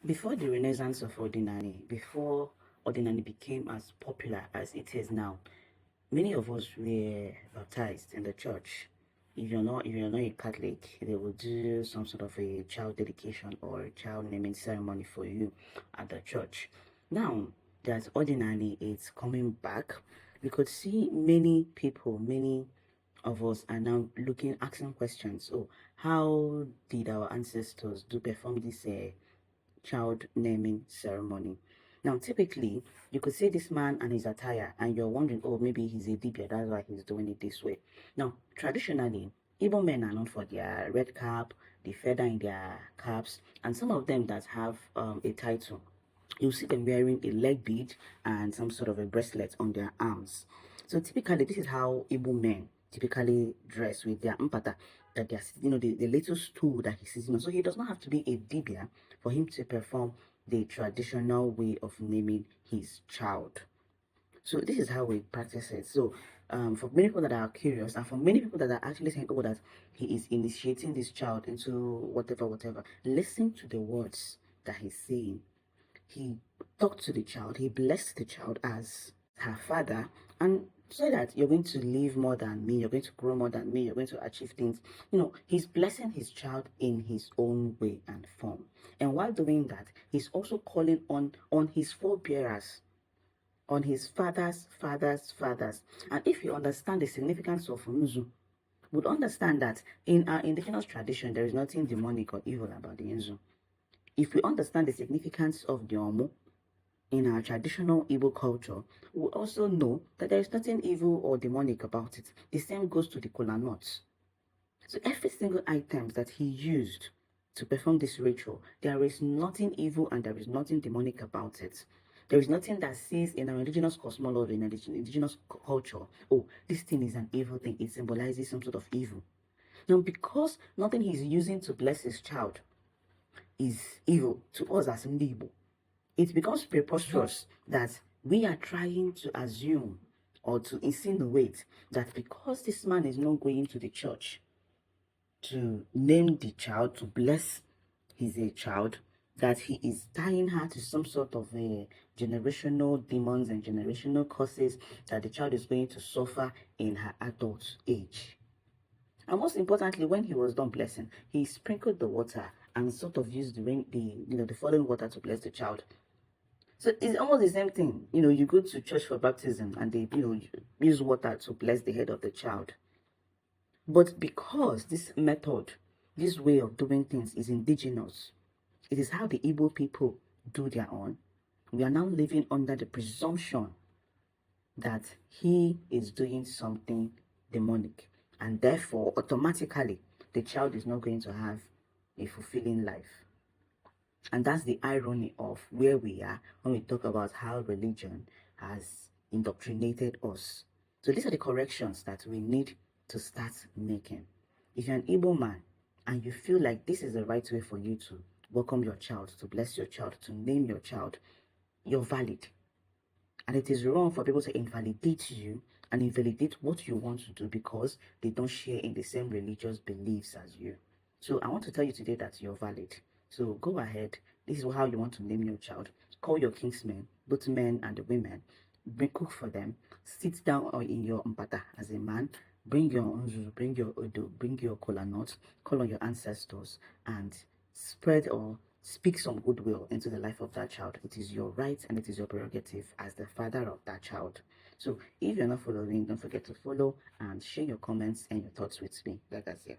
Before the renaissance of ordinary, before ordinary became as popular as it is now, many of us were baptized in the church. If you're not a Catholic, they will do some sort of a child dedication or child naming ceremony for you at the church. Now that ordinary is coming back, we could see many people, many of us are now asking questions. Oh, how did our ancestors do perform this child naming ceremony? Now, typically, you could see this man and his attire, and you're wondering, oh, maybe he's a dibia, that's why he's doing it this way. Now, traditionally, Igbo men are known for their red cap, the feather in their caps, and some of them that have a title. You'll see them wearing a leg bead and some sort of a bracelet on their arms. So typically, this is how Igbo men typically dress, with their mpata, that they're, the little stool that he's sitting on. So he does not have to be a dibia for him to perform the traditional way of naming his child. So this is how we practice it. So for many people that are curious, and for many people that are actually saying, oh, that he is initiating this child into whatever, listen to the words that he's saying. He talked to the child, he blessed the child as her father, and said that you're going to live more than me, you're going to grow more than me, you're going to achieve things. He's blessing his child in his own way and form. And while doing that, he's also calling on his forebearers, on his fathers. And if you understand the significance of Nzu, would understand that in our indigenous tradition, there is nothing demonic or evil about the Nzu. If we understand the significance of the Omo in our traditional Igbo culture, we also know that there is nothing evil or demonic about it. The same goes to the kola nuts. So every single item that he used to perform this ritual, there is nothing evil and there is nothing demonic about it. There is nothing that says in our indigenous cosmology, in our indigenous culture, oh, this thing is an evil thing. It symbolizes some sort of evil. Now, because nothing he's using to bless his child is evil to us as Igbo, it becomes preposterous that we are trying to assume or to insinuate that because this man is not going to the church to name the child, to bless his child, that he is tying her to some sort of a generational demons and generational curses that the child is going to suffer in her adult age. And most importantly, when he was done blessing, he sprinkled the water and sort of used the fallen water to bless the child. So it's almost the same thing. You go to church for baptism and they, use water to bless the head of the child. But because this method, this way of doing things is indigenous, it is how the Igbo people do their own, we are now living under the presumption that he is doing something demonic. And therefore, automatically, the child is not going to have a fulfilling life. And that's the irony of where we are when we talk about how religion has indoctrinated us. So these are the corrections that we need to start making. If you're an Igbo man and you feel like this is the right way for you to welcome your child, to bless your child, to name your child, you're valid. And it is wrong for people to invalidate you and invalidate what you want to do because they don't share in the same religious beliefs as you. So I want to tell you today that you're valid. So go ahead. This is how you want to name your child. Call your kingsmen, both men and the women. Cook for them. Sit down in your mpata as a man. Bring your unzu, bring your odo, bring your kola nut. Call on your ancestors and spread or speak some goodwill into the life of that child. It is your right and it is your prerogative as the father of that child. So if you're not following, don't forget to follow and share your comments and your thoughts with me. Like I said.